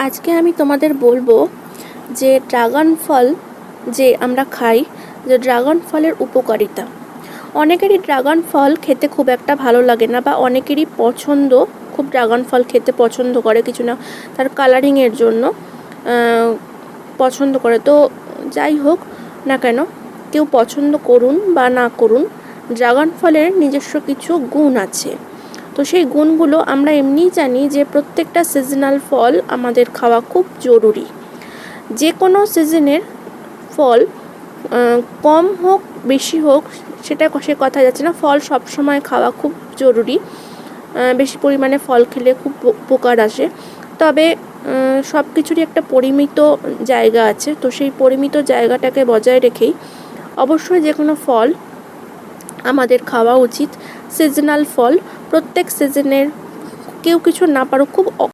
আজকে আমি তোমাদের বলবো যে ড্রাগন ফল যে আমরা খাই, যে ড্রাগন ফলের উপকারিতা। অনেকেরই ড্রাগন ফল খেতে খুব একটা ভালো লাগে না, বা অনেকেরই পছন্দ, খুব ড্রাগন ফল খেতে পছন্দ করে, কিছু না তার কালারিংয়ের জন্য পছন্দ করে। তো যাই হোক না কেন, কেউ পছন্দ করুন বা না করুন, ড্রাগন ফলের নিজস্ব কিছু গুণ আছে। তো সেই গুণগুলো আমরা এমনিই জানি যে প্রত্যেকটা সিজনাল ফল আমাদের খাওয়া খুব জরুরি। যে কোনো সিজনের ফল কম হোক বেশি হোক সেটা সে কথা যাচ্ছে না, ফল সব সময় খাওয়া খুব জরুরি। বেশি পরিমাণে ফল খেলে খুব উপকার আসে, তবে সব কিছুরই একটা পরিমিত জায়গা আছে। তো সেই পরিমিত জায়গাটাকে বজায় রেখেই অবশ্যই যে কোনো ফল আমাদের খাওয়া উচিত। সিজনাল ফল প্রত্যেক সিজনের কেউ কিছু না পারুক, খুব